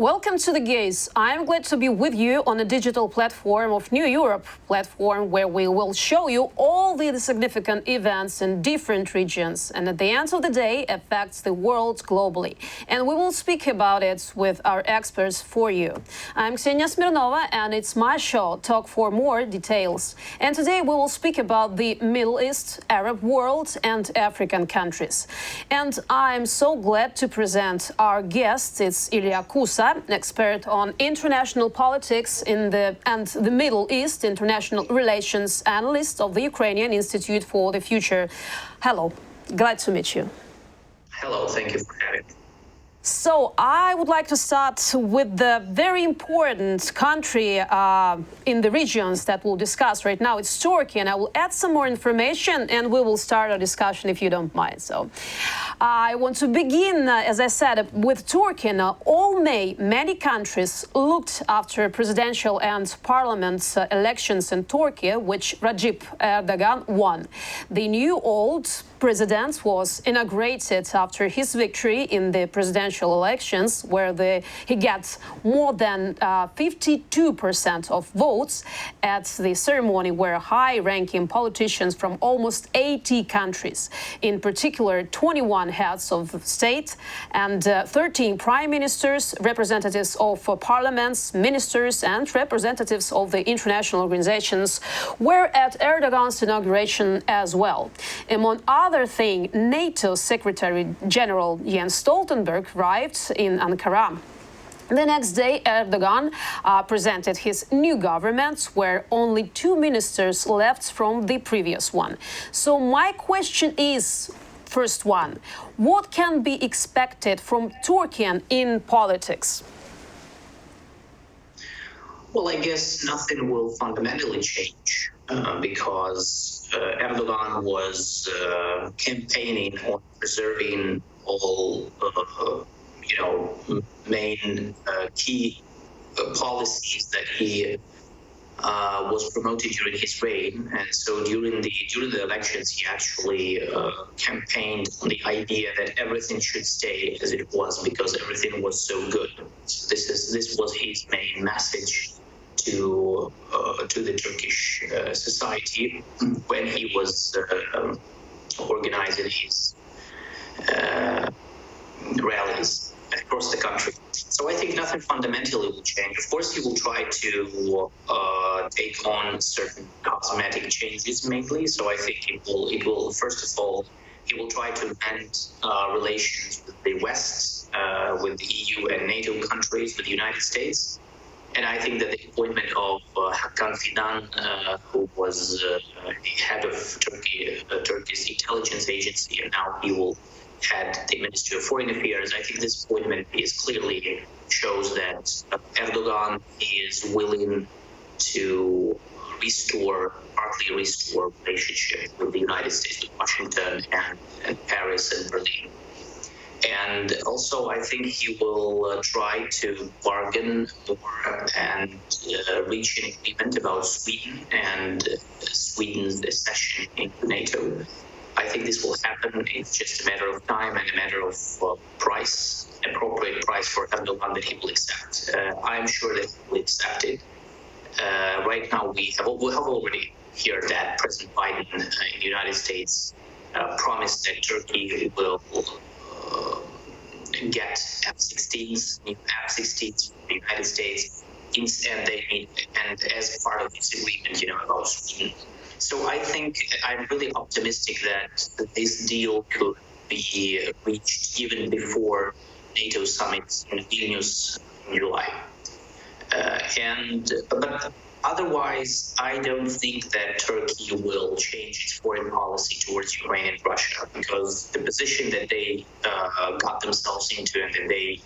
Welcome to The Gaze. I'm glad to be with you on a digital platform of New Europe platform where we will show you all the significant events in different regions and at the end of the day affects the world globally. And we will speak about it with our experts for you. I'm Ksenia Smirnova and it's my show, Talk for More Details. And today we will speak about the Middle East, Arab world and African countries. And I'm so glad to present our guest. It's Iliya Kusa, an expert on international politics and the Middle East, International Relations Analyst of the Ukrainian Institute for the Future. Hello, glad to meet you. Hello, thank you for having me. So I would like to start with the very important country in the regions that we'll discuss right now. It's Turkey, and I will add some more information and we will start our discussion if you don't mind. So I want to begin, as I said, with Turkey. Now, all May, many countries looked after presidential and parliament elections in Turkey, which Recep Erdogan won. The new old president was inaugurated after his victory in the presidential elections, where he gets more than 52% of votes at the ceremony where high-ranking politicians from almost 80 countries, in particular 21 heads of state and 13 prime ministers, representatives of parliaments, ministers and representatives of the international organizations were at Erdogan's inauguration as well. Among other things, NATO Secretary General Jens Stoltenberg arrived in Ankara. The next day, Erdogan presented his new government, where only 2 ministers left from the previous one. So my question is, first one, what can be expected from Turkey in politics? Well, I guess nothing will fundamentally change because Erdogan was campaigning on preserving all main key policies that he was promoting during his reign, and so during the elections he actually campaigned on the idea that everything should stay as it was because everything was so good. So this was his main message to the Turkish society when he was organizing his rallies across the country. So I think nothing fundamentally will change. Of course, he will try to take on certain cosmetic changes mainly. So I think it will first of all, he will try to mend relations with the West, with the EU and NATO countries, with the United States. And I think that the appointment of Hakan Fidan, who was the head of Turkey's intelligence agency, and now he will head the Ministry of Foreign Affairs, I think this appointment clearly shows that Erdogan is willing to partly restore relationship with the United States, with Washington and Paris and Berlin. And also, I think he will try to bargain more and reach an agreement about Sweden and Sweden's accession into NATO. I think this will happen. It's just a matter of time and a matter of price, appropriate price for Erdogan that he will accept. I'm sure that he will accept it. Right now, we have already heard that President Biden in the United States promised that Turkey will get F-16s, new F-16s from the United States, and as part of this agreement, about Sweden. So I think I'm really optimistic that this deal could be reached even before NATO summit in Vilnius in July. But otherwise, I don't think that Turkey will change its foreign policy towards Ukraine and Russia, because the position that they got themselves into and that they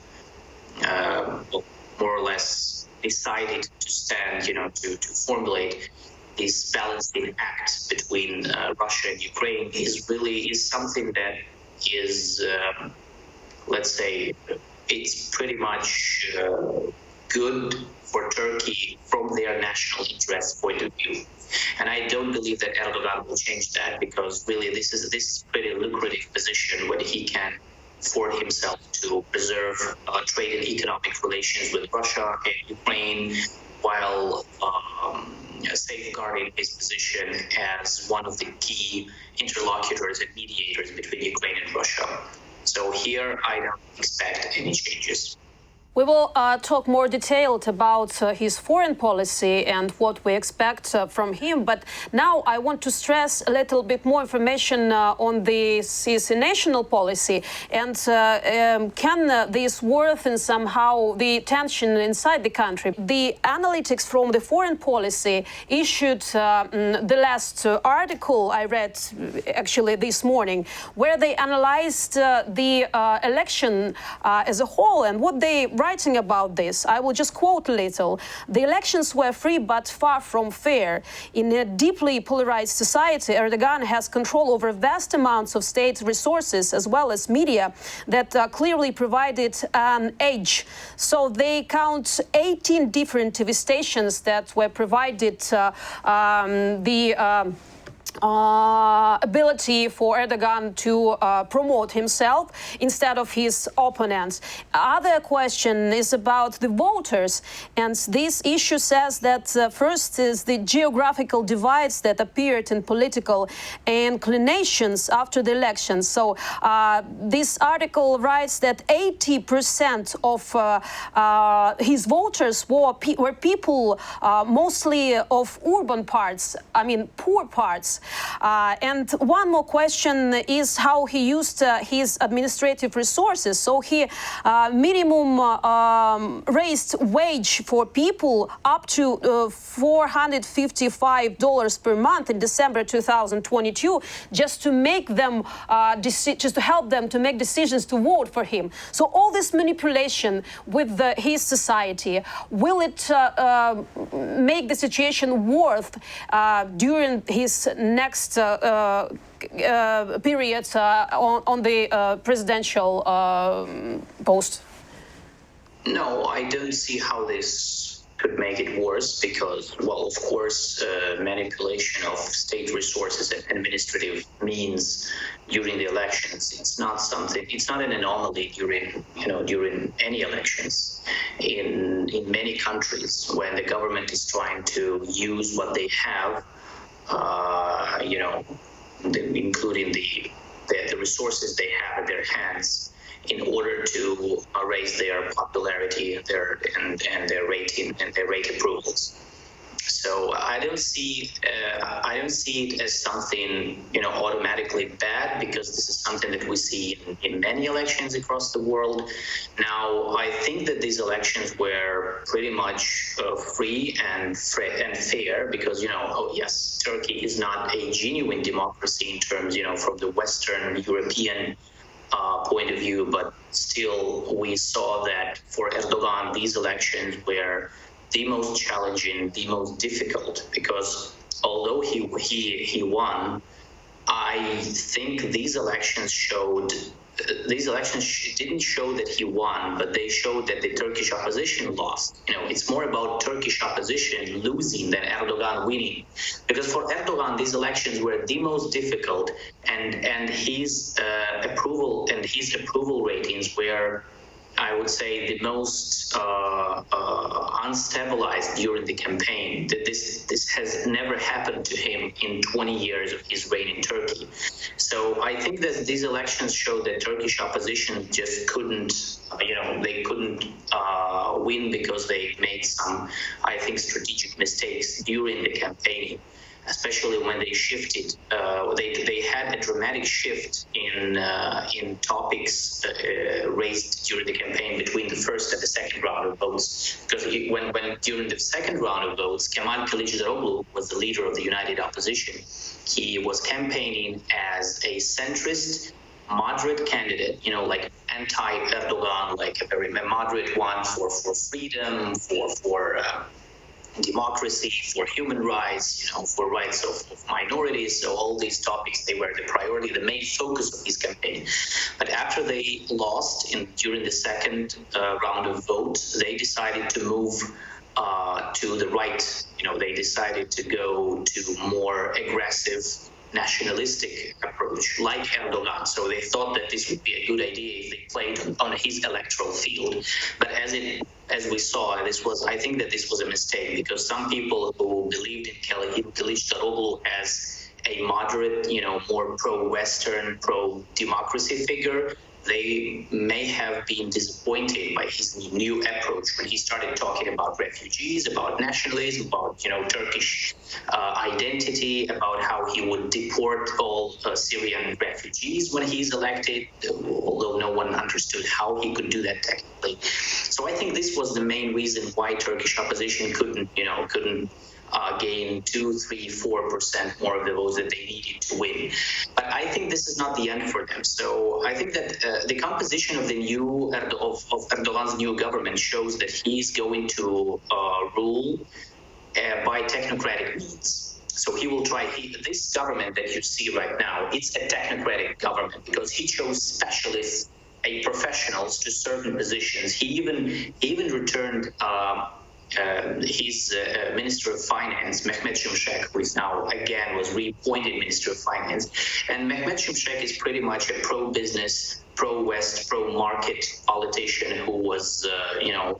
more or less decided to stand, to formulate this balancing act between Russia and Ukraine is something that is, let's say, it's pretty much good for Turkey from their national interest point of view. And I don't believe that Erdogan will change that, because really this is a pretty lucrative position where he can for himself to preserve trade and economic relations with Russia and Ukraine, while safeguarding his position as one of the key interlocutors and mediators between Ukraine and Russia. So here, I don't expect any changes. We will talk more detailed about his foreign policy and what we expect from him. But now I want to stress a little bit more information on his national policy. And can this worsen somehow the tension inside the country? The analytics from the foreign policy issued the last article I read actually this morning, where they analyzed the election as a whole and what they writing about this. I will just quote a little. The elections were free but far from fair. In a deeply polarized society, Erdogan has control over vast amounts of state resources as well as media that clearly provided an edge. So they count 18 different TV stations that were provided ability for Erdogan to promote himself instead of his opponents. Other question is about the voters, and this issue says that first is the geographical divides that appeared in political inclinations after the election. So this article writes that 80% of his voters were people mostly of urban parts, I mean poor parts. And one more question is how he used his administrative resources. So he minimum raised wage for people up to $455 per month in December 2022, just to make them just to help them to make decisions to vote for him. So all this manipulation with his society, will it make the situation worse during his next period on the presidential post? No, I don't see how this could make it worse because, well, of course, manipulation of state resources and administrative means during the elections. It's not an anomaly during any elections. In many countries, when the government is trying to use what they have, including the resources they have at their hands, in order to raise their popularity, their rating and their rate approvals. So I don't see it as something automatically bad, because this is something that we see in many elections across the world. Now, I think that these elections were pretty much free and fair, because yes, Turkey is not a genuine democracy in terms from the Western European point of view, but still we saw that for Erdogan these elections were the most challenging, the most difficult, because although he won, I think these elections didn't show that he won, but they showed that the Turkish opposition lost. It's more about Turkish opposition losing than Erdogan winning, because for Erdogan these elections were the most difficult, and his approval ratings were, I would say, the most unstabilized during the campaign. That this has never happened to him in 20 years of his reign in Turkey. So I think that these elections show that Turkish opposition just couldn't, they couldn't win because they made some, I think, strategic mistakes during the campaign. Especially when they shifted, they had a dramatic shift in topics raised during the campaign between the first and the second round of votes. Because when during the second round of votes, Kemal Kılıçdaroğlu was the leader of the United Opposition. He was campaigning as a centrist, moderate candidate, like anti-Erdogan, like a very moderate one for freedom, for democracy, for human rights, for rights of minorities. So all these topics, they were the priority, the main focus of his campaign. But after they lost during the second round of votes, they decided to move to the right. They decided to go to more aggressive nationalistic approach, like Erdogan. So they thought that this would be a good idea if they played on his electoral field. But as we saw, I think that this was a mistake, because some people who believed in Kılıçdaroğlu as a moderate, more pro-Western, pro-democracy figure, they may have been disappointed by his new approach when he started talking about refugees, about nationalism, about Turkish identity, about how he would deport all Syrian refugees when he's elected, although no one understood how he could do that technically. So I think this was the main reason why Turkish opposition couldn't gain 2, 3, 4% more of the votes that they needed to win. But I think this is not the end for them. So I think that the composition of Erdogan's new government shows that he's going to rule by technocratic means. So he will try. This government that you see right now, it's a technocratic government because he chose specialists, professionals to certain positions. He even returned his Minister of Finance, Mehmet Şimşek, who is now again was reappointed Minister of Finance. And Mehmet Şimşek is pretty much a pro-business, pro-West, pro-market politician who was,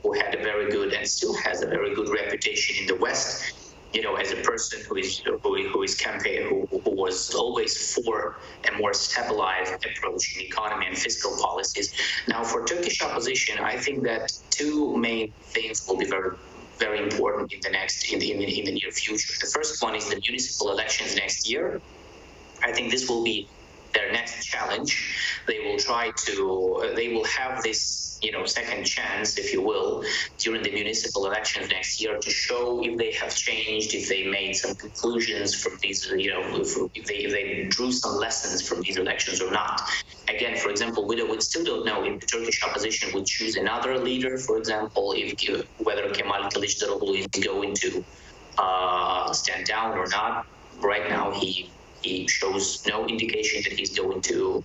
who had a very good and still has a very good reputation in the West. As a person who was always for a more stabilized approach in economy and fiscal policies. Now, for Turkish opposition, I think that two main things will be very, very important in the near future. The first one is the municipal elections next year. I think this will be their next challenge. They will have this, second chance, if you will, during the municipal elections next year to show if they have changed, if they made some conclusions from these, if they drew some lessons from these elections or not. Again, for example, we still don't know if the Turkish opposition would choose another leader, for example, whether Kemal Kılıçdaroğlu is going to stand down or not. Right now, he shows no indication that he's going to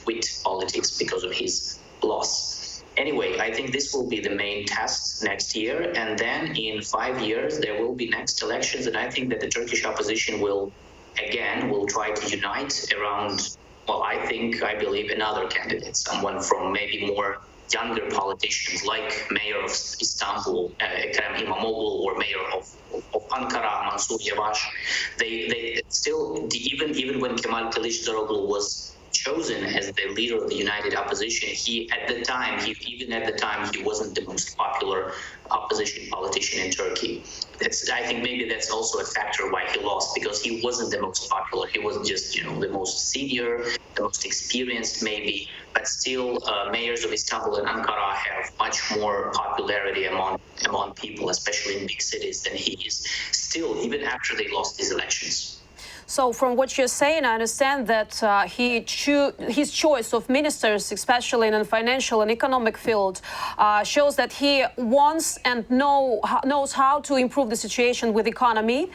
quit politics because of his loss. Anyway, I think this will be the main test next year, and then in 5 years there will be next elections, and I think that the Turkish opposition will try to unite around, I believe another candidate, someone from maybe more younger politicians like Mayor of Istanbul, Ekrem İmamoğlu, or Mayor of Ankara, Mansur Yavaş. They still, even when Kemal Kılıçdaroğlu was chosen as the leader of the united opposition, he wasn't the most popular opposition politician in Turkey. I think maybe that's also a factor why he lost, because he wasn't the most popular. He was just, the most senior, the most experienced maybe, but still mayors of Istanbul and Ankara have much more popularity among people, especially in big cities, than he is. Still, even after they lost these elections. So from what you're saying, I understand that his choice of ministers, especially in the financial and economic field, shows that he wants and knows how to improve the situation with economy.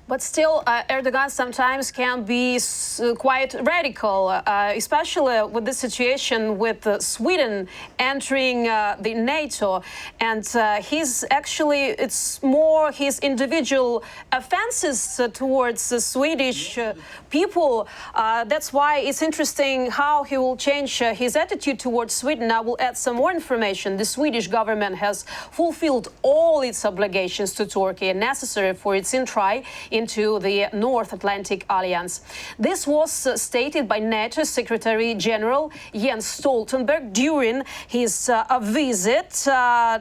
But still, Erdogan sometimes can be quite radical, especially with the situation with Sweden entering the NATO. And it's more his individual offenses towards the Swedish people. That's why it's interesting how he will change his attitude towards Sweden. I will add some more information. The Swedish government has fulfilled all its obligations to Turkey necessary for its entry into the North Atlantic Alliance. This was stated by NATO Secretary General Jens Stoltenberg during his visit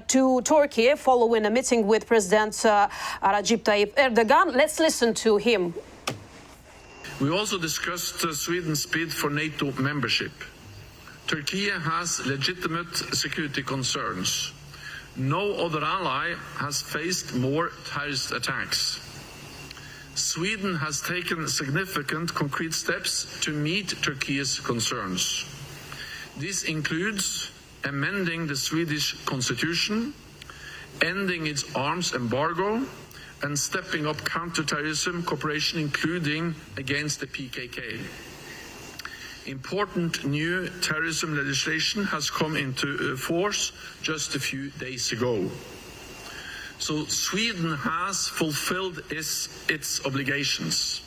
to Turkey following a meeting with President Recep Tayyip Erdogan. Let's listen to him. We also discussed Sweden's bid for NATO membership. Turkey has legitimate security concerns. No other ally has faced more terrorist attacks. Sweden has taken significant concrete steps to meet Turkey's concerns. This includes amending the Swedish constitution, ending its arms embargo, and stepping up counter-terrorism cooperation, including against the PKK. Important new terrorism legislation has come into force just a few days ago. So Sweden has fulfilled its obligations.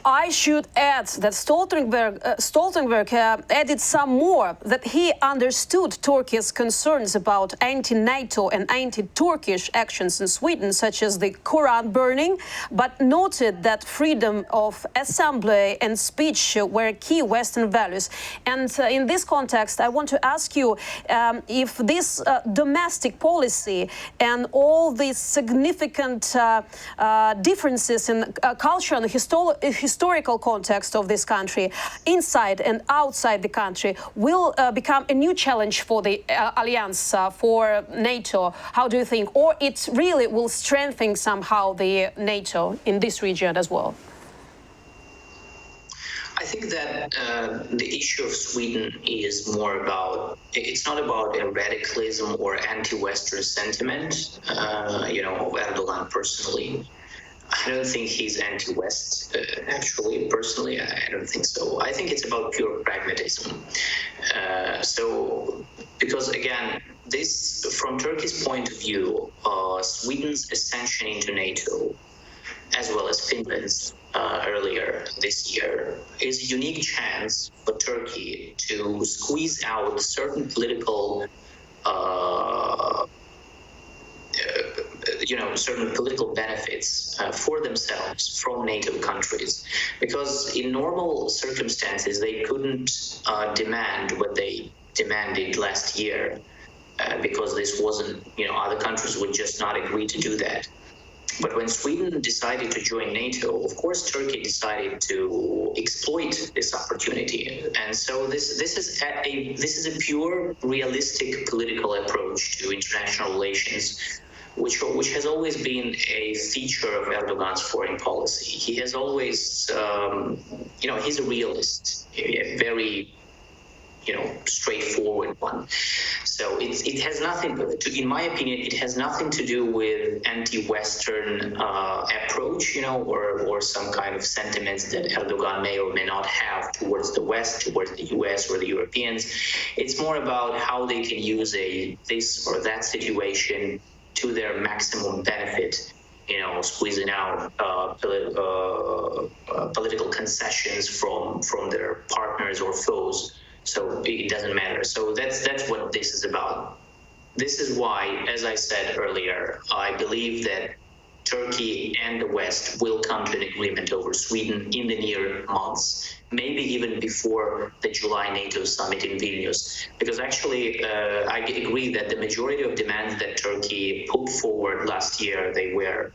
I should add that Stoltenberg added some more, that he understood Turkey's concerns about anti-NATO and anti-Turkish actions in Sweden, such as the Quran burning, but noted that freedom of assembly and speech were key Western values. And in this context, I want to ask you if this domestic policy and all these significant differences in culture and historical context of this country, inside and outside the country, will become a new challenge for the alliance, for NATO. How do you think? Or it really will strengthen somehow the NATO in this region as well? I think that the issue of Sweden is more about, it's not about a radicalism or anti-Western sentiment, of Erdogan personally. I don't think he's anti-West, actually, personally, I don't think so. I think it's about pure pragmatism. Because again, this, from Turkey's point of view, Sweden's ascension into NATO, as well as Finland's earlier this year, is a unique chance for Turkey to squeeze out certain political benefits for themselves from NATO countries, because in normal circumstances they couldn't demand what they demanded last year, because this wasn't, other countries would just not agree to do that. But when Sweden decided to join NATO, of course, Turkey decided to exploit this opportunity, and so this is a pure realistic political approach to international relations, which has always been a feature of Erdogan's foreign policy. He has always, he's a realist, a very, straightforward one. So it has nothing, in my opinion, it has nothing to do with anti-Western approach, or some kind of sentiments that Erdogan may or may not have towards the West, towards the US or the Europeans. It's more about how they can use this or that situation to their maximum benefit, squeezing out political concessions from their partners or foes. So it doesn't matter. So that's what this is about. This is why, as I said earlier, I believe that Turkey and the West will come to an agreement over Sweden in the near months, maybe even before the July NATO summit in Vilnius. Because actually, I agree that the majority of demands that Turkey put forward last year, they were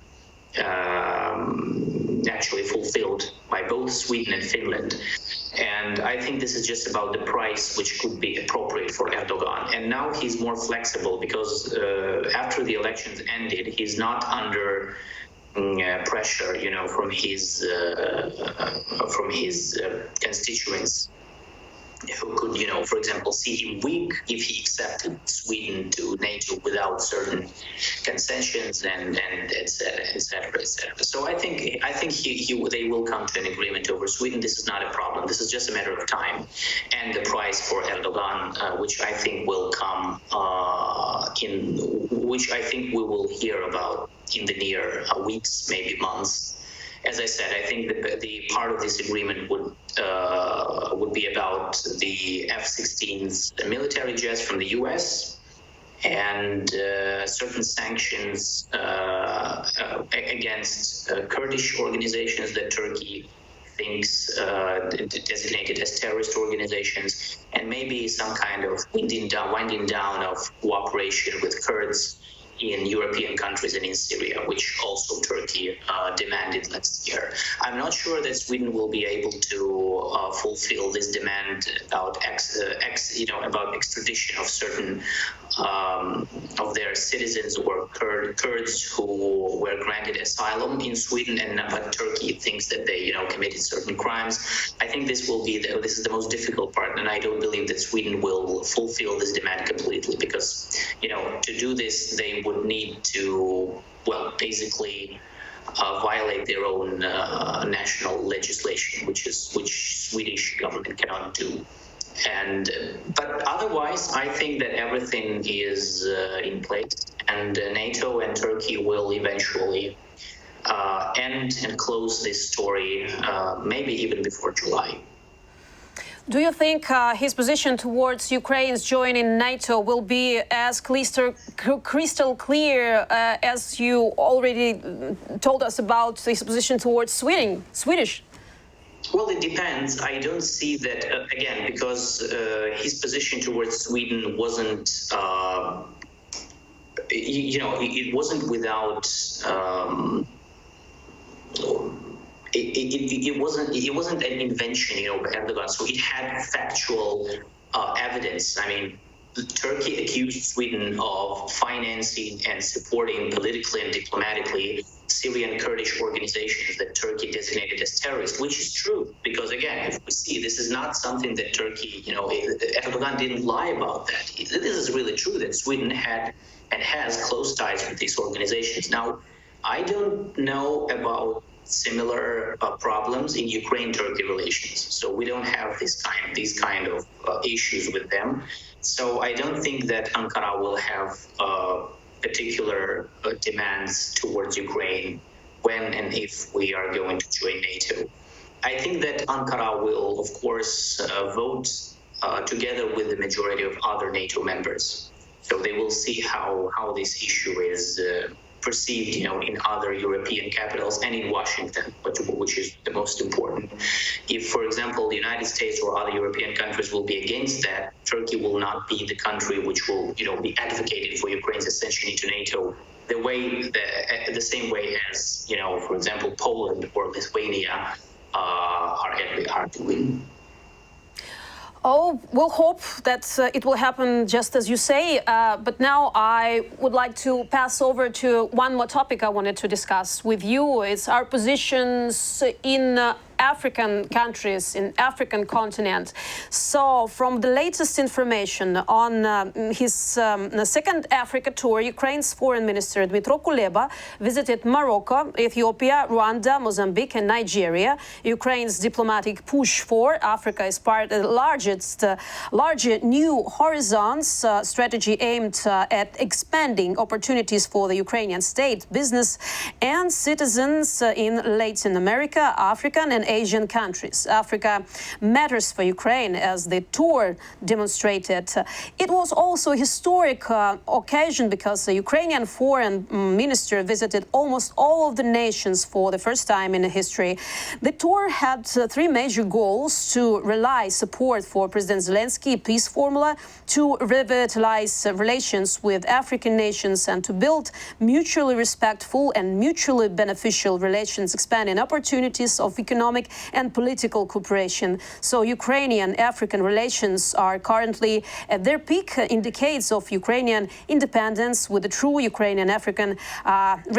actually fulfilled by both Sweden and Finland. And I think this is just about the price which could be appropriate for Erdogan. And now he's more flexible because after the elections ended, he's not under pressure, from his constituents, who could, for example, see him weak if he accepted Sweden to NATO without certain concessions and et cetera. So I think they will come to an agreement over Sweden. This is not a problem. This is just a matter of time, and the price for Erdogan, which I think will come which I think we will hear about in the near weeks, maybe months. As I said, I think the part of this agreement would be about the F-16s military jets from the U.S. and certain sanctions against Kurdish organizations that Turkey thinks designated as terrorist organizations, and maybe some kind of winding down of cooperation with Kurds in European countries and in Syria, which also Turkey demanded last year. I'm not sure that Sweden will be able to fulfill this demand about about extradition of certain of their citizens or Kurds who were granted asylum in Sweden, but Turkey thinks that they committed certain crimes. I think this is the most difficult part, and I don't believe that Sweden will fulfill this demand completely, because to do this they would need to basically violate their own national legislation, which Swedish government cannot do. But otherwise, I think that everything is in place, and NATO and Turkey will eventually end and close this story maybe even before July. Do you think his position towards Ukraine's joining NATO will be as crystal clear as you already told us about his position towards Swedish? Well, it depends. I don't see that, again, because his position towards Sweden wasn't, it wasn't without... It wasn't an invention, by Erdogan. So it had factual evidence. I mean, Turkey accused Sweden of financing and supporting politically and diplomatically Syrian Kurdish organizations that Turkey designated as terrorists, which is true. Because again, if we see, this is not something that Turkey, Erdogan didn't lie about that. This is really true that Sweden had and has close ties with these organizations. Now, I don't know about similar problems in Ukraine-Turkey relations. So we don't have these kind of issues with them. So I don't think that Ankara will have particular demands towards Ukraine when and if we are going to join NATO. I think that Ankara will, of course, vote together with the majority of other NATO members. So they will see how this issue is perceived, in other European capitals and in Washington, which is the most important. If, for example, the United States or other European countries will be against that, Turkey will not be the country which will, be advocating for Ukraine's ascension into NATO the same way as, for example, Poland or Lithuania are doing. Oh, we'll hope that it will happen just as you say. But now I would like to pass over to one more topic I wanted to discuss with you. It's our positions in African countries, in African continent. So from the latest information on his second Africa tour, Ukraine's foreign minister Dmytro Kuleba visited Morocco, Ethiopia, Rwanda, Mozambique and Nigeria. Ukraine's diplomatic push for Africa is part of the larger New Horizons strategy aimed at expanding opportunities for the Ukrainian state, business and citizens in Latin America, African and Asian countries. Africa matters for Ukraine, as the tour demonstrated. It was also a historic occasion because the Ukrainian foreign minister visited almost all of the nations for the first time in history. The tour had three major goals: to rely support for President Zelensky peace formula, to revitalize relations with African nations, and to build mutually respectful and mutually beneficial relations, expanding opportunities of economic and political cooperation. So Ukrainian-African relations are currently at their peak in decades of Ukrainian independence, with the true Ukrainian-African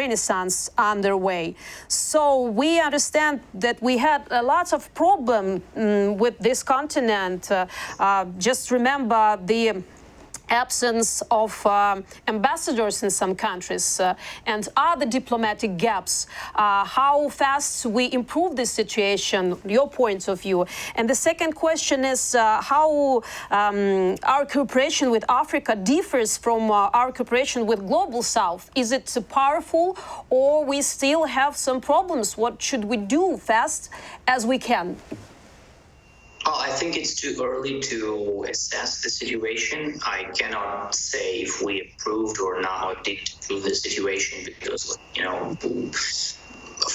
renaissance underway. So we understand that we had a lot of problem with this continent. Just remember the absence of ambassadors in some countries and other diplomatic gaps. How fast we improve this situation, your point of view? And the second question is how our cooperation with Africa differs from our cooperation with Global South. Is it powerful, or we still have some problems? What should we do fast as we can? Well, I think it's too early to assess the situation. I cannot say if we improved or not, or didn't improve the situation, because,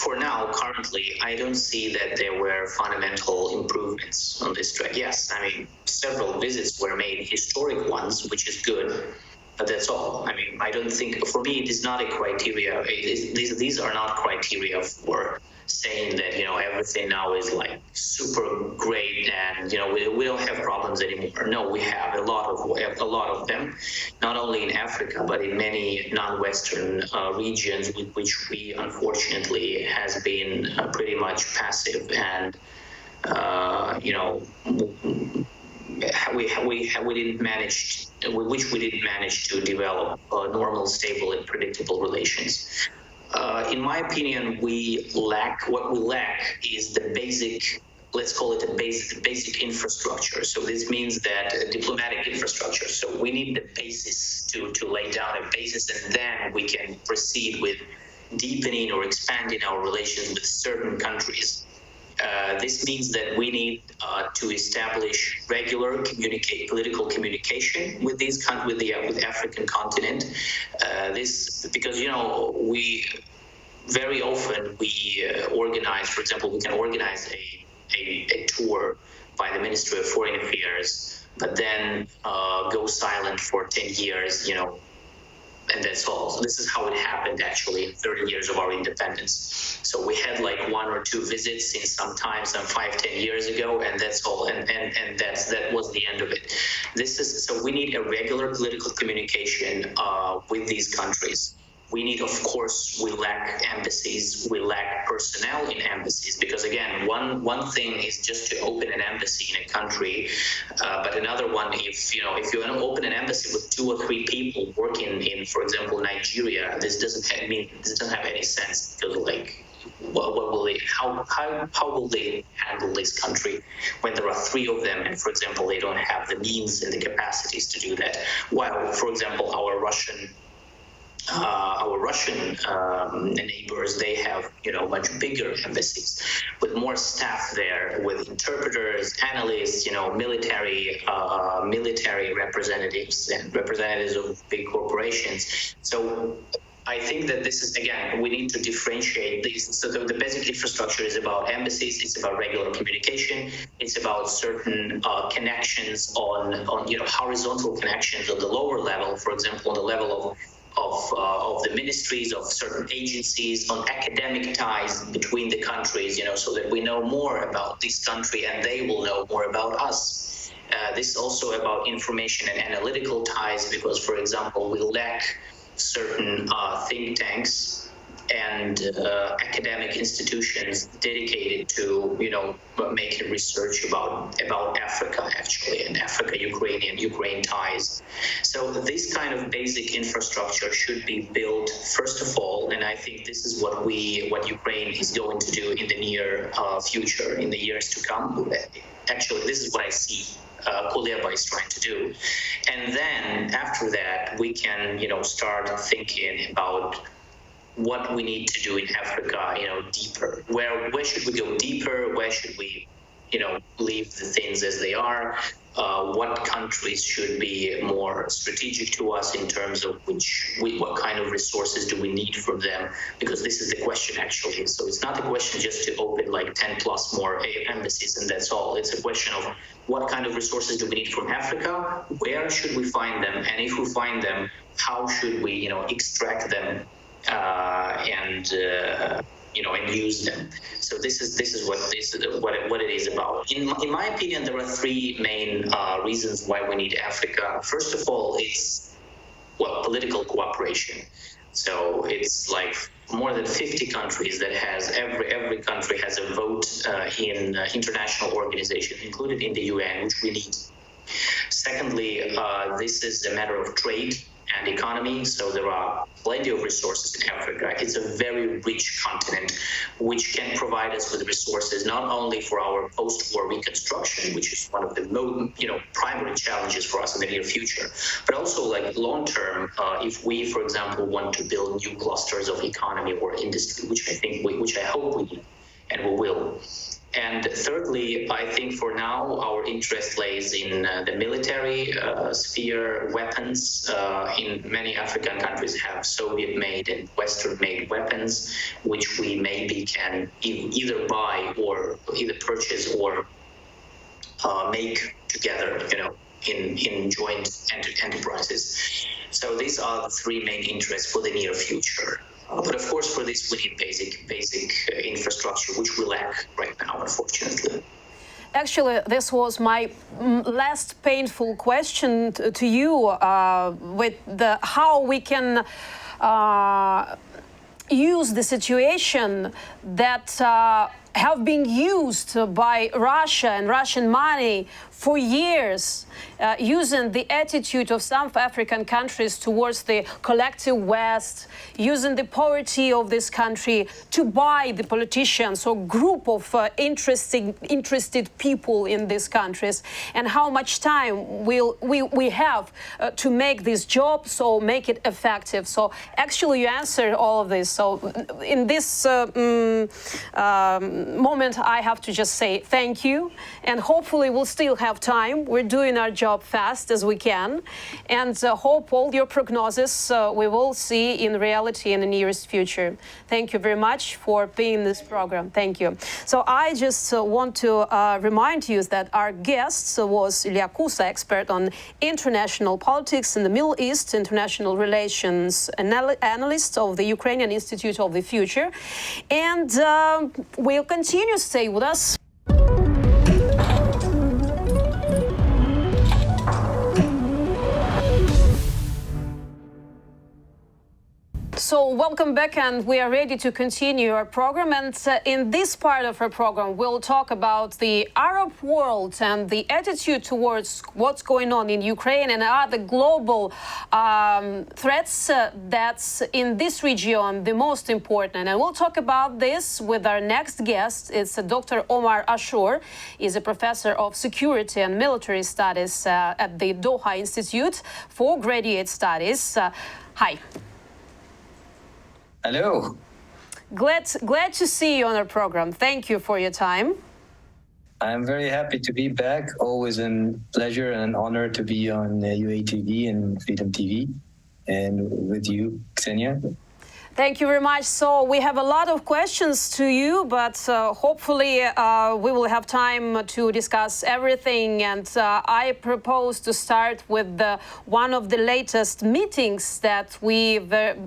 for now, currently, I don't see that there were fundamental improvements on this track. Yes, I mean, several visits were made, historic ones, which is good, but that's all. I mean, I don't think, for me, it is not a criteria. These are not criteria for saying that, everything now is like super great and, we don't have problems anymore. No, we have a lot of them, not only in Africa, but in many non-Western regions with which we, unfortunately, has been pretty much passive and, we didn't manage to develop normal, stable and predictable relations. In my opinion, what we lack is the basic, let's call it the basic infrastructure. So this means that diplomatic infrastructure. So we need the basis to lay down a basis, and then we can proceed with deepening or expanding our relations with certain countries. This means that we need to establish regular political communication with with the African continent. Because we very often organize, for example, we can organize a tour by the Ministry of Foreign Affairs, but then go silent for 10 years, and that's all. So this is how it happened actually in 30 years of our independence. So we had like 1 or 2 visits in some 5-10 years ago, and that's all. And that was the end of it. So we need a regular political communication with these countries. We need, of course, we lack embassies, we lack personnel in embassies, because again, one thing is just to open an embassy in a country, but another one, if you want to open an embassy with 2 or 3 people working in, for example, Nigeria, this doesn't have any sense, because what will they? How will they handle this country when there are 3 of them, and for example, they don't have the means and the capacities to do that? While, for example, our Russian neighbors, they have much bigger embassies with more staff there, with interpreters, analysts, military representatives and representatives of big corporations. So I think that this is, again, we need to differentiate these. So the basic infrastructure is about embassies, it's about regular communication, it's about certain connections on horizontal connections on the lower level, for example, on the level of the ministries, of certain agencies, on academic ties between the countries, so that we know more about this country and they will know more about us. This is also about information and analytical ties, because, for example, we lack certain think tanks and academic institutions dedicated to making research about Africa, actually, and Ukraine ties. So this kind of basic infrastructure should be built first of all, and I think this is what Ukraine is going to do in the near future, in the years to come. Actually, this is what I see Kuleba is trying to do. And then after that, we can start thinking about what we need to do in Africa, deeper. Where should we go deeper? Where should we, leave the things as they are? What countries should be more strategic to us in terms of what kind of resources do we need from them? Because this is the question, actually. So it's not a question just to open like 10 plus more embassies and that's all. It's a question of what kind of resources do we need from Africa? Where should we find them? And if we find them, how should we, extract them? And use them. So this is what it is about. In my opinion, there are 3 main reasons why we need Africa. First of all, it's political cooperation. So it's like more than 50 countries that has every country has a vote in international organizations, included in the UN, which we need. Secondly, this is a matter of trade and economy, so there are plenty of resources in Africa. It's a very rich continent which can provide us with resources not only for our post-war reconstruction, which is one of the primary challenges for us in the near future, but also like long-term, if we, for example, want to build new clusters of economy or industry, which I hope we do, and we will. And thirdly, I think for now, our interest lays in the military sphere. Weapons in many African countries have Soviet-made and Western-made weapons, which we maybe can either buy or either purchase or make together, in joint enterprises. So these are the 3 main interests for the near future. But of course, for this, we need basic infrastructure, which we lack right now, unfortunately. Actually, this was my last painful question to you, with how we can use the situation that have been used by Russia and Russian money for years, using the attitude of some African countries towards the collective West, using the poverty of this country to buy the politicians or group of interested people in these countries, and how much time we have to make this job, so make it effective. So actually you answered all of this. So in this moment, I have to just say thank you, and hopefully we'll still have time. We're doing our job fast as we can, and hope all your prognosis we will see in reality in the nearest future. Thank you very much for being in this program. Thank you. So I just want to remind you that our guest was Iliya Kusa, expert on international politics in the Middle East, international relations analyst of the Ukrainian Institute of the Future, and we'll continue to stay with us. So welcome back, and we are ready to continue our program. And in this part of our program, we'll talk about the Arab world and the attitude towards what's going on in Ukraine and other global threats that's in this region the most important. And we'll talk about this with our next guest. It's Dr. Omar Ashour. He's a professor of security and military studies at the Doha Institute for graduate studies. Hi. Hello. Glad to see you on our program. Thank you for your time. I'm very happy to be back. Always a pleasure and an honor to be on UATV and Freedom TV and with you, Ksenia. Thank you very much. So we have a lot of questions to you, but hopefully we will have time to discuss everything. And I propose to start with one of the latest meetings that we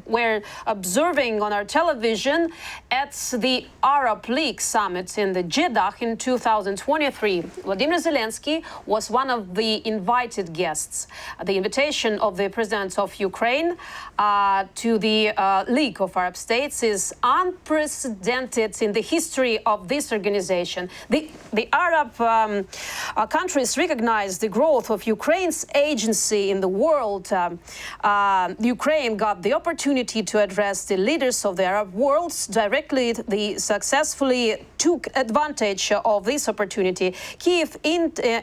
were observing on our television at the Arab League summit in the Jeddah in 2023. Volodymyr Zelensky was one of the invited guests. The invitation of the president of Ukraine to the League of Arab States is unprecedented in the history of this organization. The Arab countries recognize the growth of Ukraine's agency in the world. Ukraine got the opportunity to address the leaders of the Arab world directly. They successfully took advantage of this opportunity. Kyiv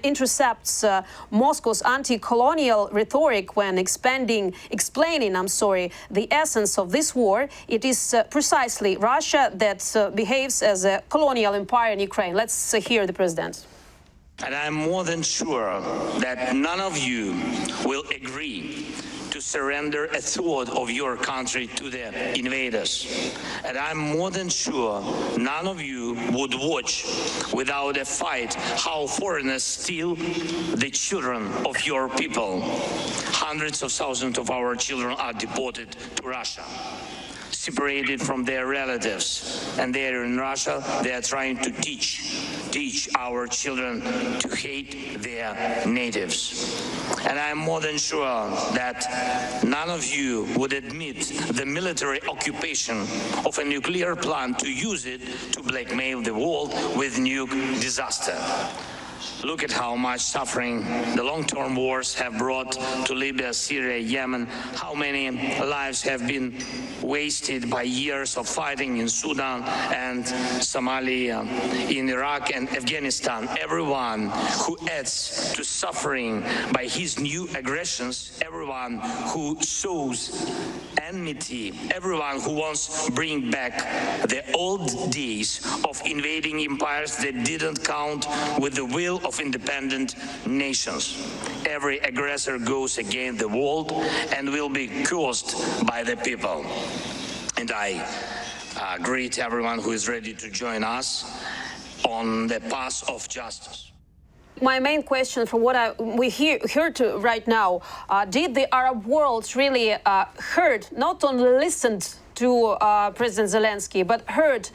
intercepts Moscow's anti-colonial rhetoric when explaining, the essence of this war. It is precisely Russia that behaves as a colonial empire in Ukraine. Let's hear the president. And I'm more than sure that none of you will agree to surrender a third of your country to the invaders. And I'm more than sure none of you would watch without a fight how foreigners steal the children of your people. Hundreds of thousands of our children are deported to Russia, separated from their relatives, and there in Russia they are trying to teach our children to hate their natives. And I'm more than sure that none of you would admit the military occupation of a nuclear plant to use it to blackmail the world with nuke disaster. Look at how much suffering the long-term wars have brought to Libya, Syria, Yemen, how many lives have been wasted by years of fighting in Sudan and Somalia, in Iraq and Afghanistan. Everyone who adds to suffering by his new aggressions, everyone who sows enmity, everyone who wants to bring back the old days of invading empires that didn't count with the will of independent nations. Every aggressor goes against the world and will be cursed by the people. And I greet everyone who is ready to join us on the path of justice. My main question from what we heard right now, did the Arab world really heard, not only listened to President Zelensky, but heard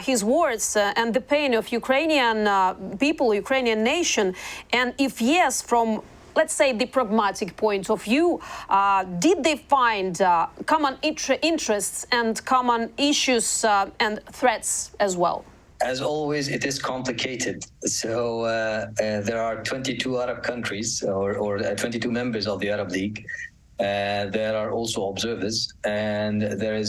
his words and the pain of Ukrainian people, Ukrainian nation? And if yes, from, let's say, the pragmatic point of view, did they find common interests and common issues and threats as well? as always, it is complicated. So there are 22 Arab countries or 22 members of the Arab League. There are also observers, and there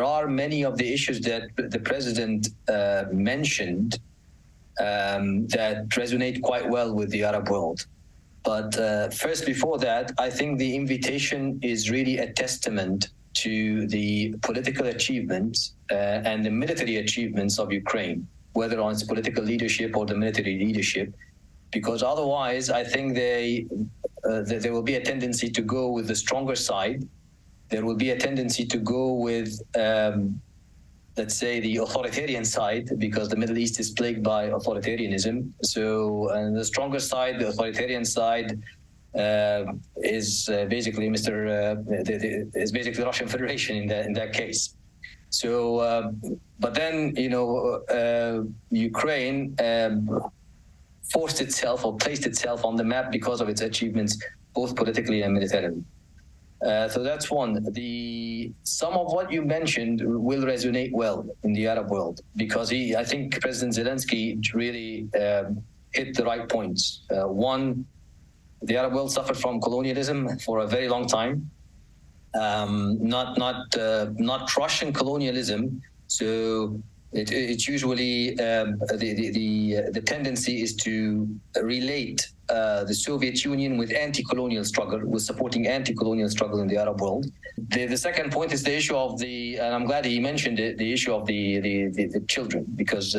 are many of the issues that the president mentioned that resonate quite well with the Arab world. But first, before that, I think the invitation is really a testament to the political achievements and the military achievements of Ukraine, whether on its political leadership or the military leadership, because otherwise I think there will be a tendency to go with the stronger side. There will be a tendency to go with, let's say, the authoritarian side, because the Middle East is plagued by authoritarianism. So, and the stronger side, the authoritarian side, is basically is basically the Russian Federation in that case. So, but then Ukraine forced itself or placed itself on the map because of its achievements, both politically and militarily. So that's one. Some of what you mentioned will resonate well in the Arab world, because I think President Zelensky really hit the right points. One, the Arab world suffered from colonialism for a very long time. Not Russian colonialism. So it's usually the tendency is to relate the Soviet Union with anti-colonial struggle, with supporting anti-colonial struggle in the Arab world. The second point is the issue of and I'm glad he mentioned it, the issue of the children, because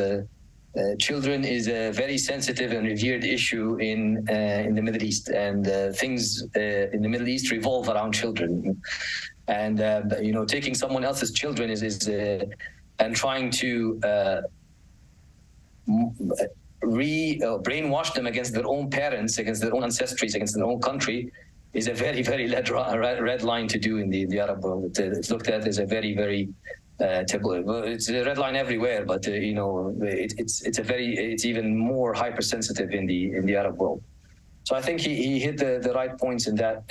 children is a very sensitive and revered issue in the Middle East, and things in the Middle East revolve around children, and taking someone else's children is and trying to brainwash them against their own parents, against their own ancestries, against their own country, is a very, very red line to do in the Arab world. It's looked at as a very, very taboo. It's a red line everywhere, but it's even more hypersensitive in the Arab world. So I think he hit the right points in that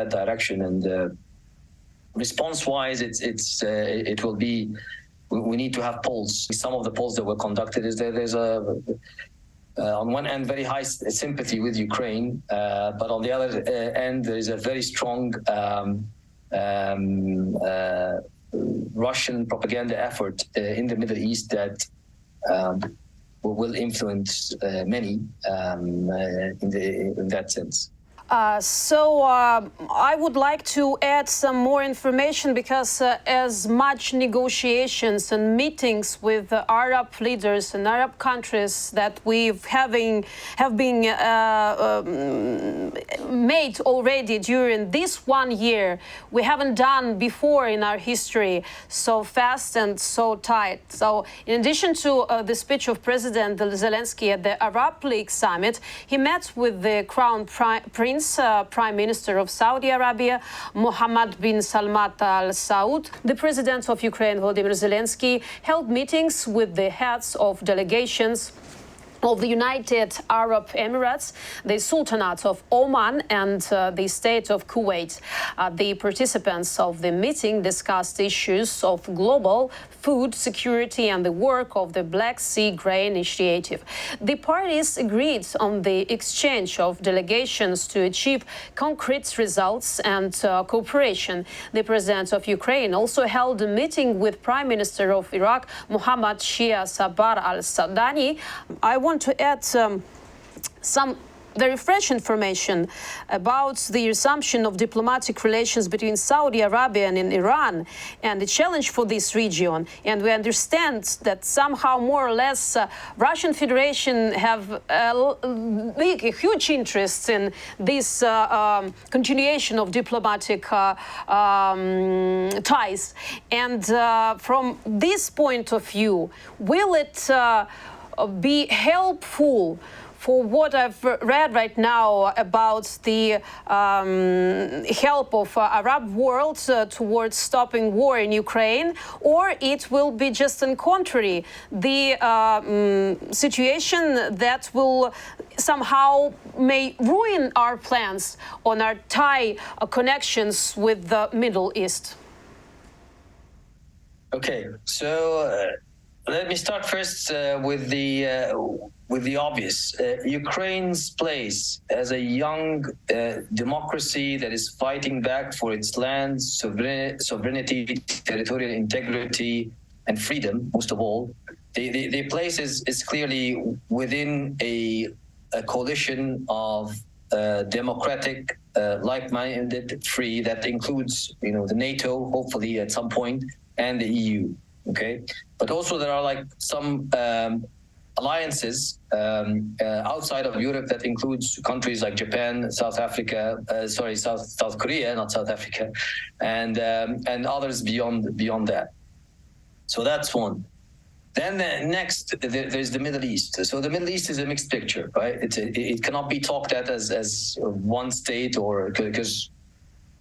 direction. And response-wise, it will be. We need to have polls. Some of the polls that were conducted is there's on one end very high sympathy with Ukraine, but on the other end there is a very strong Russian propaganda effort in the Middle East that will influence many in that sense. So I would like to add some more information, because as much negotiations and meetings with Arab leaders and Arab countries that have been made already during this 1 year, we haven't done before in our history so fast and so tight. So in addition to the speech of President Zelensky at the Arab League summit, he met with the Crown Prince, Prime Minister of Saudi Arabia, Mohammed bin Salman Al Saud. The President of Ukraine, Volodymyr Zelensky, held meetings with the heads of delegations of the United Arab Emirates, the Sultanate of Oman, and the State of Kuwait. The participants of the meeting discussed issues of global food security and the work of the Black Sea Grain Initiative. The parties agreed on the exchange of delegations to achieve concrete results and cooperation. The President of Ukraine also held a meeting with Prime Minister of Iraq, Mohammad Shia Sabar al-Sadani. I want to add some very fresh information about the resumption of diplomatic relations between Saudi Arabia and Iran, and the challenge for this region. And we understand that somehow, more or less, Russian Federation have a huge interest in this continuation of diplomatic ties. And from this point of view, will it be helpful for what I've read right now about the help of Arab world towards stopping war in Ukraine, or it will be just on contrary, the situation that will somehow may ruin our plans on our tie connections with the Middle East? Okay, so Let me start first with the obvious. Ukraine's place as a young democracy that is fighting back for its land, sovereignty, territorial integrity, and freedom, most of all. The place is clearly within a coalition of democratic, like-minded, free, that includes, the NATO, hopefully at some point, and the EU. Okay, but also there are like some alliances outside of Europe that includes countries like Japan, South Korea, not South Africa, and others beyond that. So that's one. Then next, there's the Middle East. So the Middle East is a mixed picture, right? It cannot be talked at as one state, or because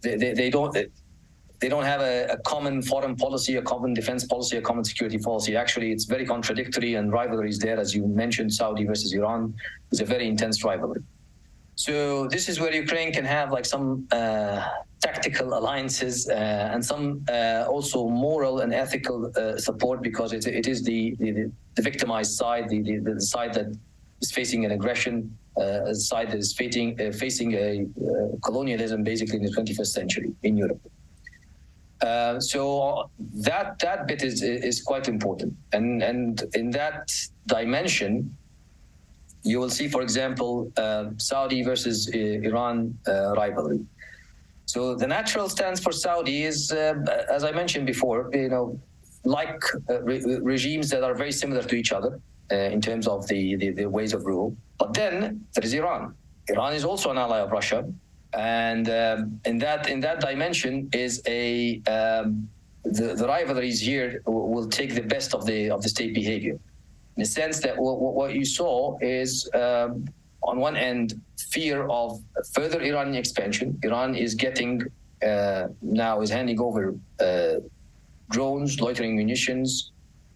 they don't have a common foreign policy, a common defense policy, a common security policy. Actually, it's very contradictory, and rivalries there, as you mentioned, Saudi versus Iran is a very intense rivalry. So this is where Ukraine can have like some tactical alliances and some also moral and ethical support, because it is the victimized side, the side that is facing an aggression, a side that is facing a colonialism basically in the 21st century in Europe. So that bit is quite important, and in that dimension, you will see, for example, Saudi versus Iran rivalry. So the natural stance for Saudi is, as I mentioned before, regimes that are very similar to each other in terms of the ways of rule. But then there is Iran. Iran is also an ally of Russia. And in that dimension is the rivalries here will take the best of the state behavior, in the sense that what you saw is on one end fear of further Iranian expansion. Iran is getting now is handing over drones, loitering munitions,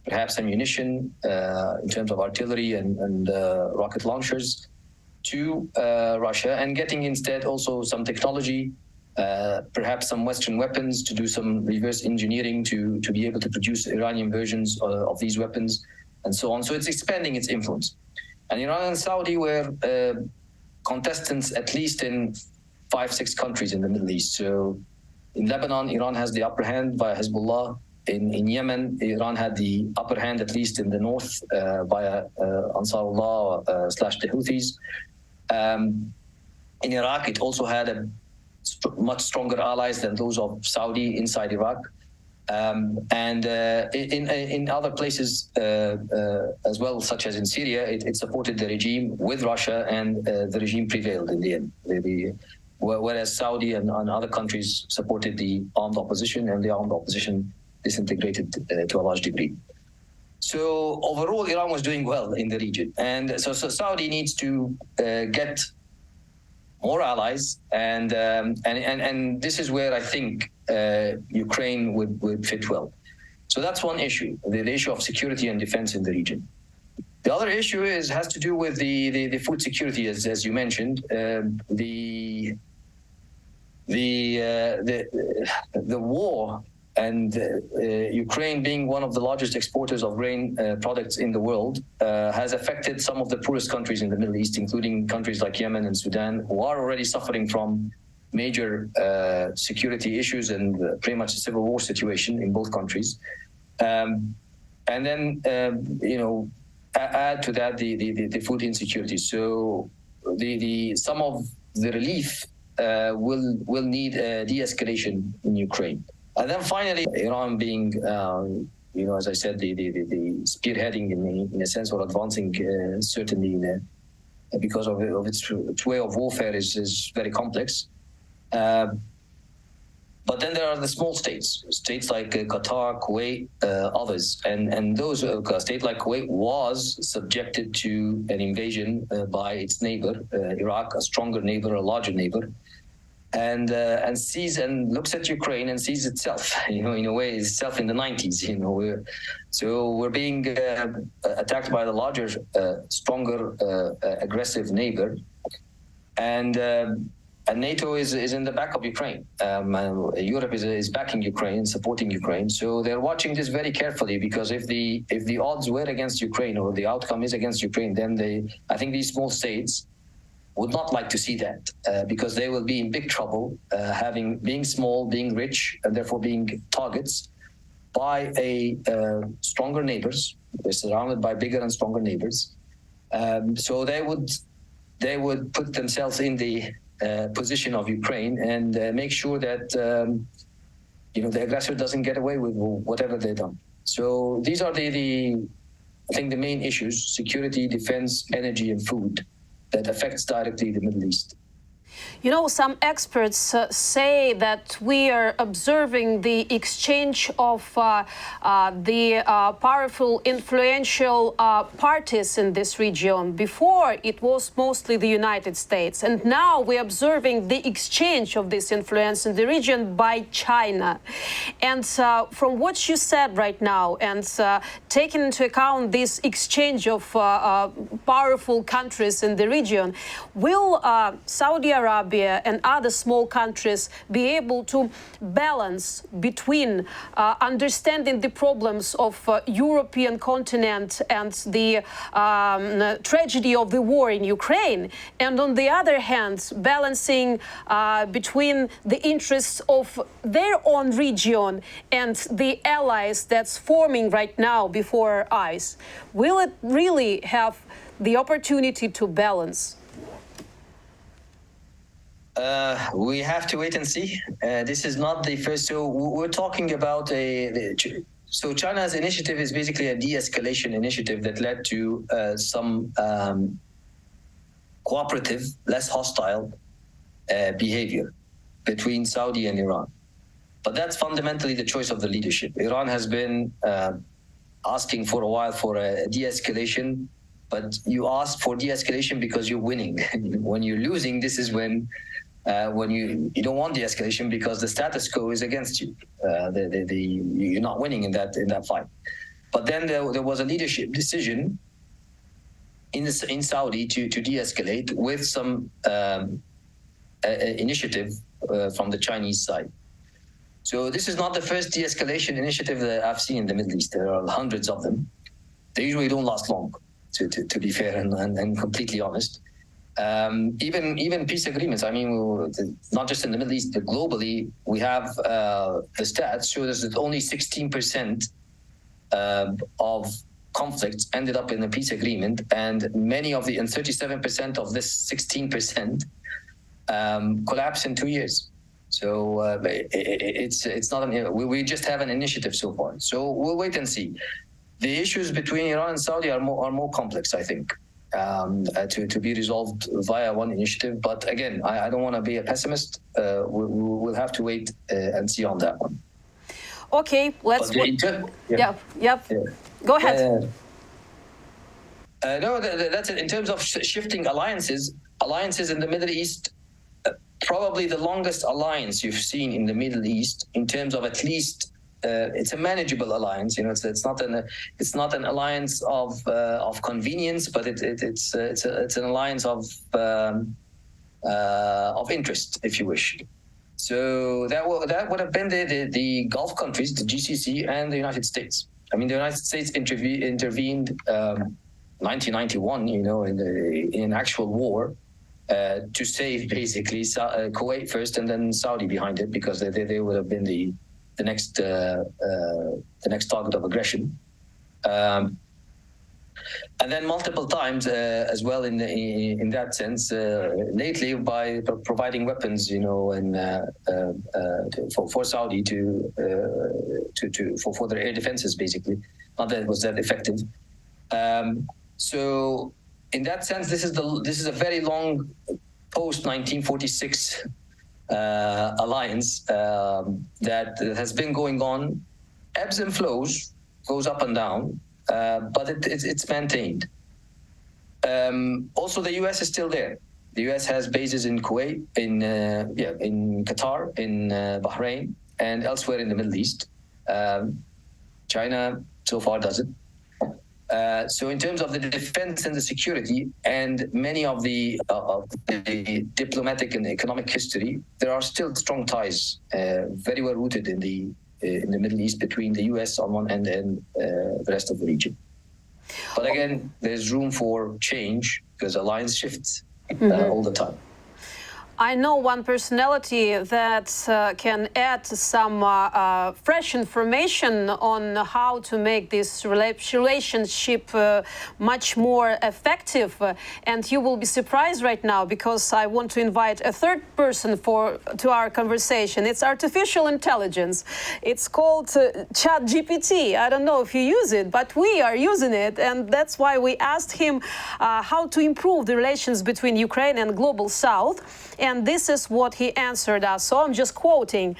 perhaps ammunition in terms of artillery and rocket launchers to Russia, and getting instead also some technology, perhaps some Western weapons, to do some reverse engineering to be able to produce Iranian versions of these weapons, and so on. So it's expanding its influence. And Iran and Saudi were contestants at least in 5-6 countries in the Middle East. So in Lebanon, Iran has the upper hand via Hezbollah. In Yemen, Iran had the upper hand, at least in the north, via Ansarullah / the Houthis. In Iraq, it also had much stronger allies than those of Saudi inside Iraq. And in other places as well, such as in Syria, it supported the regime with Russia, and the regime prevailed in the end. Whereas Saudi and other countries supported the armed opposition, and the armed opposition disintegrated to a large degree. So overall, Iran was doing well in the region, and so Saudi needs to get more allies, and this is where I think Ukraine would fit well. So that's one issue, the issue of security and defense in the region. The other issue has to do with the food security, as you mentioned. The war, and Ukraine being one of the largest exporters of grain products in the world, has affected some of the poorest countries in the Middle East, including countries like Yemen and Sudan, who are already suffering from major security issues and pretty much a civil war situation in both countries. And then, add to that the food insecurity. So some of the relief will need de-escalation in Ukraine. And then finally, Iran being, as I said, the spearheading in a sense, or advancing certainly because of its way of warfare is very complex. But then there are the small states like Qatar, Kuwait, others, and those state like Kuwait was subjected to an invasion by its neighbor, Iraq, a stronger neighbor, a larger neighbor. And sees and looks at Ukraine and sees itself, in a way, itself in the 90s. We're being attacked by the larger, stronger, aggressive neighbor, and And NATO is in the back of Ukraine. Europe is backing Ukraine, supporting Ukraine. So they're watching this very carefully, because if the odds were against Ukraine, or the outcome is against Ukraine, then I think these small states would not like to see that, because they will be in big trouble, being small, being rich, and therefore being targets by stronger neighbors. They're surrounded by bigger and stronger neighbors. So they would put themselves in the position of Ukraine and make sure that the aggressor doesn't get away with whatever they've done. So these are I think the main issues: security, defense, energy, and food, that affects directly the Middle East. You know, some experts say that we are observing the exchange of the powerful, influential parties in this region. Before, it was mostly the United States. And now we're observing the exchange of this influence in the region by China. And from what you said right now, and taking into account this exchange of powerful countries in the region, will Saudi Arabia and other small countries be able to balance between understanding the problems of European continent and the tragedy of the war in Ukraine, and on the other hand, balancing between the interests of their own region and the allies that's forming right now before our eyes? Will it really have the opportunity to balance? We have to wait and see. This is not the first. So we're talking about so China's initiative is basically a de-escalation initiative that led to some cooperative, less hostile behavior between Saudi and Iran. But that's fundamentally the choice of the leadership. Iran has been asking for a while for a de-escalation, but you ask for de-escalation because you're winning. When you're losing, this is when you don't want de-escalation, because the status quo is against you. You're not winning in that fight. But then there was a leadership decision in Saudi to de-escalate with some initiative from the Chinese side. So this is not the first de-escalation initiative that I've seen in the Middle East. There are hundreds of them. They usually don't last long, to be fair and completely honest. Even peace agreements. I mean, not just in the Middle East, but globally, we have the stats show us that only 16% of conflicts ended up in a peace agreement, and 37% of this 16% collapsed in 2 years. So it's not we just have an initiative so far. So we'll wait and see. The issues between Iran and Saudi are more complex, I think, to be resolved via one initiative. But again, I don't want to be a pessimist. We'll have to wait and see on that one. Okay, let's wait. Yep. Go ahead. No, that's it. In terms of shifting alliances in the Middle East, probably the longest alliance you've seen in the Middle East, in terms of at least it's a manageable alliance. You know, it's not an alliance of convenience, but it's an alliance of interest, if you wish. So that would have been the Gulf countries, the GCC, and the United States. I mean, the United States intervened 1991, in an actual war. To save basically Kuwait first and then Saudi behind it, because they would have been the next target of aggression, and then multiple times as well in that sense lately by providing weapons, and for Saudi for their air defenses, basically. Not that it was that effective. So in that sense, this is a very long post 1946 alliance that has been going on, ebbs and flows, goes up and down, but it's maintained. Also, the U.S. is still there. The U.S. has bases in Kuwait, in Qatar, in Bahrain, and elsewhere in the Middle East. China so far doesn't. So in terms of the defense and the security and many of the diplomatic and economic history, there are still strong ties, very well rooted in the Middle East between the US on one end and the rest of the region. But again, there's room for change because alliance shifts all the time. I know one personality that can add some fresh information on how to make this relationship much more effective. And you will be surprised right now because I want to invite a third person to our conversation. It's artificial intelligence. It's called ChatGPT. I don't know if you use it, but we are using it. And that's why we asked him how to improve the relations between Ukraine and Global South. And this is what he answered us. So I'm just quoting,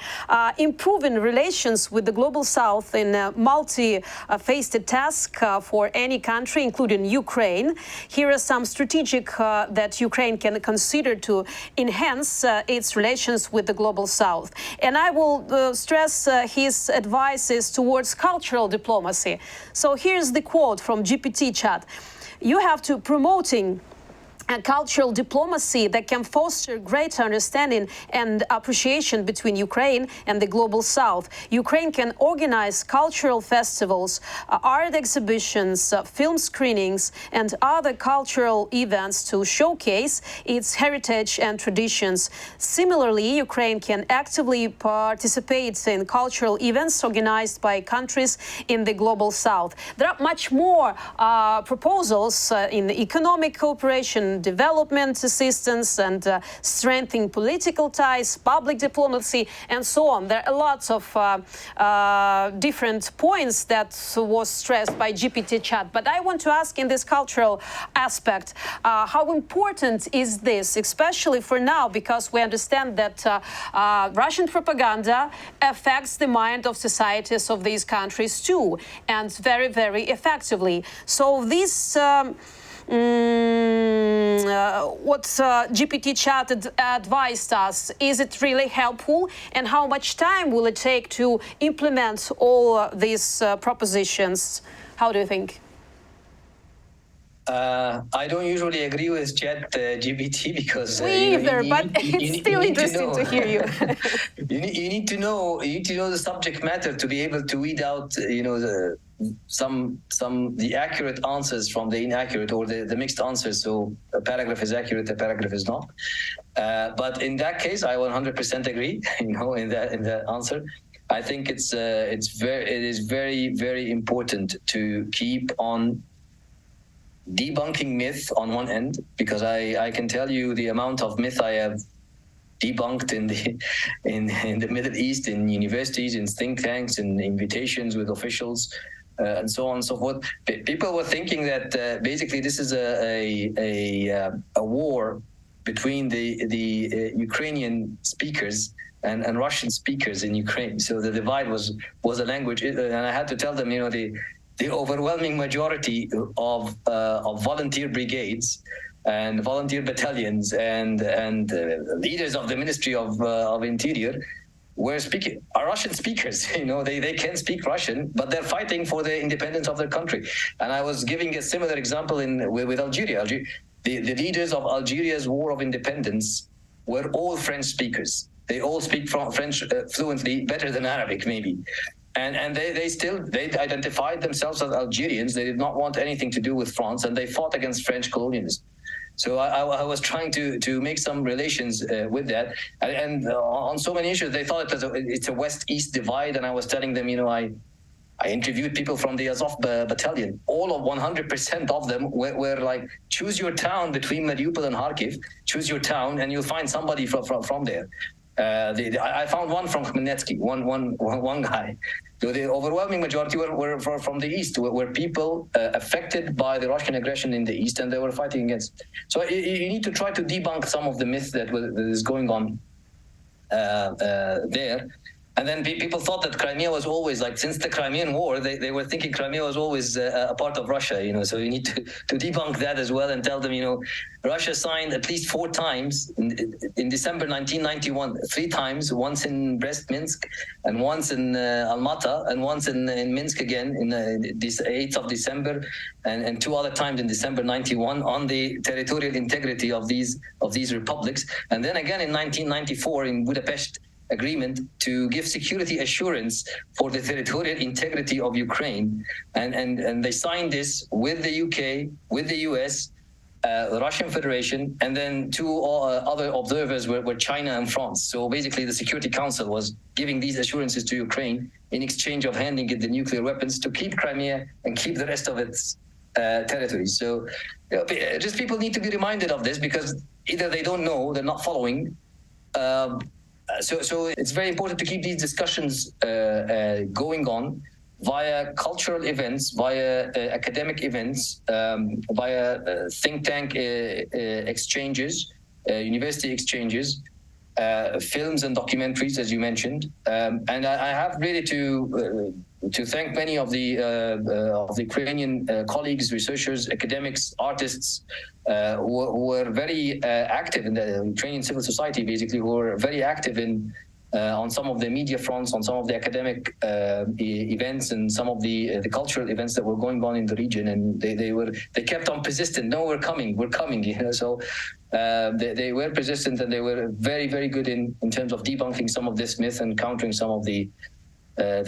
improving relations with the Global South in a multi-faceted task for any country, including Ukraine. Here are some strategic that Ukraine can consider to enhance its relations with the Global South. And I will stress his advices towards cultural diplomacy. So here's the quote from GPT chat. You have to promoting a cultural diplomacy that can foster greater understanding and appreciation between Ukraine and the Global South. Ukraine can organize cultural festivals, art exhibitions, film screenings, and other cultural events to showcase its heritage and traditions. Similarly, Ukraine can actively participate in cultural events organized by countries in the Global South. There are much more proposals in economic cooperation, development assistance, and strengthening political ties, public diplomacy, and so on. There are lots of different points that was stressed by GPT chat. But I want to ask in this cultural aspect, how important is this, especially for now, because we understand that Russian propaganda affects the mind of societies of these countries too, and very, very effectively. So this what GPT chat advised us, is it really helpful? And how much time will it take to implement all these propositions? How do you think? I don't usually agree with Chat GPT because Me either, but it's still interesting to hear you. you need to know the subject matter to be able to weed out the accurate answers from the inaccurate or the mixed answers. So a paragraph is accurate, a paragraph is not. But in that case, I 100% agree. In that answer, I think it is very, very important to keep on debunking myth on one end, because I can tell you the amount of myth I have debunked in the Middle East, in universities, in think tanks, in invitations with officials, and so on and so forth. People were thinking that basically this is a war between the Ukrainian speakers and Russian speakers in Ukraine. So the divide was a language, and I had to tell them, the overwhelming majority of volunteer brigades and volunteer battalions and leaders of the Ministry of Interior are Russian speakers. They can speak Russian, but they're fighting for the independence of their country. And I was giving a similar example with Algeria. The leaders of Algeria's war of independence were all French speakers. They all speak French fluently, better than Arabic maybe. And they identified themselves as Algerians. They did not want anything to do with France, and they fought against French colonialism. So I was trying to make some relations with that, and on so many issues they thought it's a West-East divide. And I was telling them, I interviewed people from the Azov battalion. All of 100% of them were like, choose your town between Mariupol and Kharkiv. Choose your town, and you'll find somebody from there. I found one from Khmelnytsky, one guy. So the overwhelming majority were from the East, were people affected by the Russian aggression in the East, and they were fighting against. So you need to try to debunk some of the myth that is going on there. And then people thought that Crimea was always, like, since the Crimean War, they were thinking Crimea was always a part of Russia, so you need to debunk that as well and tell them, Russia signed at least 4 times in December 1991, 3 times, once in Brest-Minsk and once in Almaty and once in Minsk again in this 8th of December and 2 other times in December 91 on the territorial integrity of these republics. And then again in 1994 in Budapest agreement to give security assurance for the territorial integrity of Ukraine. And they signed this with the UK, with the US, the Russian Federation, and then 2 other observers were China and France. So basically the Security Council was giving these assurances to Ukraine in exchange of handing it the nuclear weapons to keep Crimea and keep the rest of its territories. So just people need to be reminded of this, because either they don't know, they're not following. So it's very important to keep these discussions going on via cultural events, via academic events, via think tank exchanges, university exchanges, films and documentaries, as you mentioned. And I have really to thank many of the Ukrainian colleagues, researchers, academics, artists who were very active in the Ukrainian civil society, basically, who were very active in on some of the media fronts, on some of the academic events, and some of the cultural events that were going on in the region. And they kept on persistent. No, we're coming. So they were persistent, and they were very, very good in terms of debunking some of this myth and countering some of the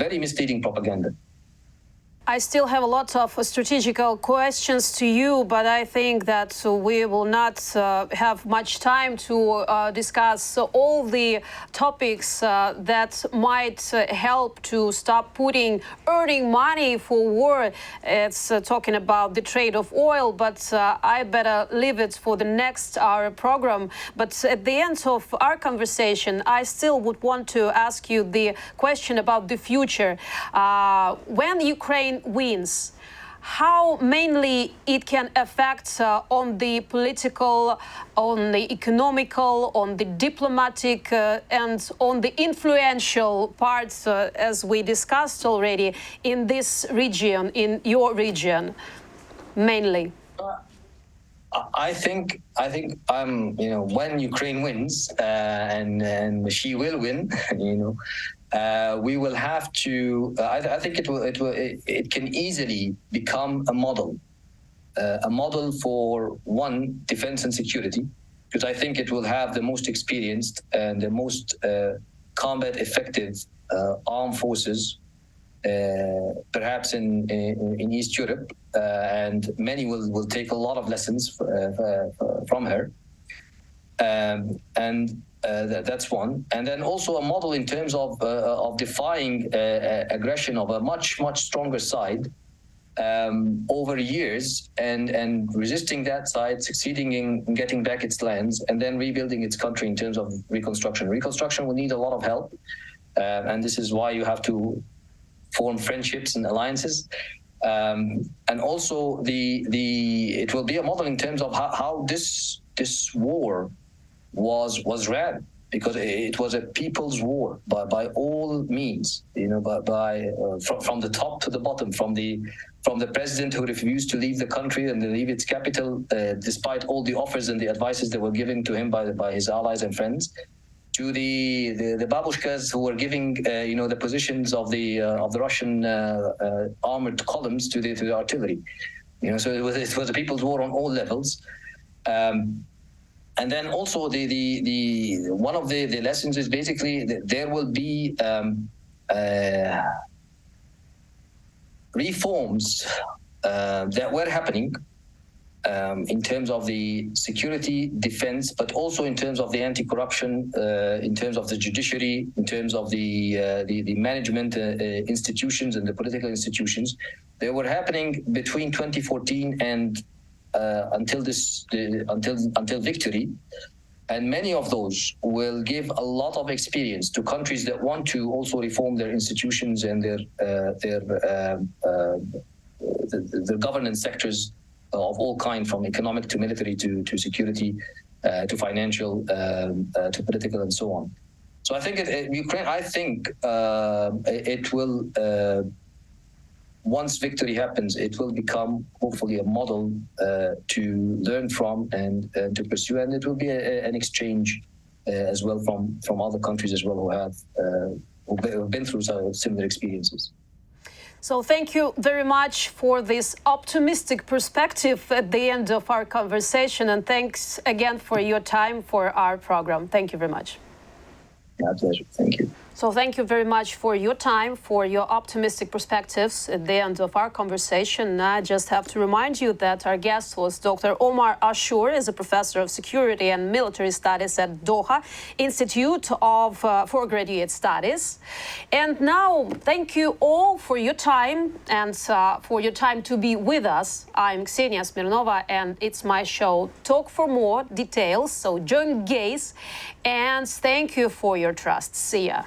very misleading propaganda. I still have a lot of strategical questions to you, but I think that we will not have much time to discuss all the topics that might help to stop earning money for war. It's talking about the trade of oil, but I better leave it for the next hour program. But at the end of our conversation, I still would want to ask you the question about the future. When Ukraine wins, how mainly it can affect on the political, on the economical, on the diplomatic, and on the influential parts, as we discussed already, in this region, in your region, mainly? I think when Ukraine wins, and she will win, we will have to. I think it can easily become a model for defense and security, because I think it will have the most experienced and the most combat effective armed forces, perhaps in East Europe, and many will take a lot of lessons from her. That's one. And then also a model in terms of defying aggression of a much stronger side over years, and resisting that side, succeeding in getting back its lands, and then rebuilding its country in terms of reconstruction. Reconstruction will need a lot of help, and this is why you have to form friendships and alliances. And also it will be a model in terms of how this war was ran, because it was a people's war by all means, from the top to the bottom, from the president who refused to leave the country and leave its capital, despite all the offers and the advices that were given to him by his allies and friends, to the babushkas who were giving the positions of the Russian armored columns to the artillery. So it was a people's war on all levels. And then also the one of the lessons is basically that there will be reforms that were happening in terms of the security, defense, but also in terms of the anti-corruption, in terms of the judiciary, in terms of the management institutions and the political institutions. They were happening between 2014 and until victory, and many of those will give a lot of experience to countries that want to also reform their institutions and their governance sectors of all kinds, from economic to military to security to financial to political and so on. So I think Ukraine. I think it will. Once victory happens, it will become hopefully a model to learn from and to pursue, and it will be an exchange as well from other countries as well who've been through similar experiences. So thank you very much for this optimistic perspective at the end of our conversation, and thanks again for your time for our program. Thank you very much. My pleasure. Thank you. So thank you very much for your time, for your optimistic perspectives at the end of our conversation. I just have to remind you that our guest was Dr. Omar Ashour, is a professor of security and military studies at Doha Institute for Graduate Studies. And now, thank you all for your time and for your time to be with us. I'm Ksenia Smirnova, and it's my show, Talk for More Details. So join Gaze, and thank you for your trust. See ya.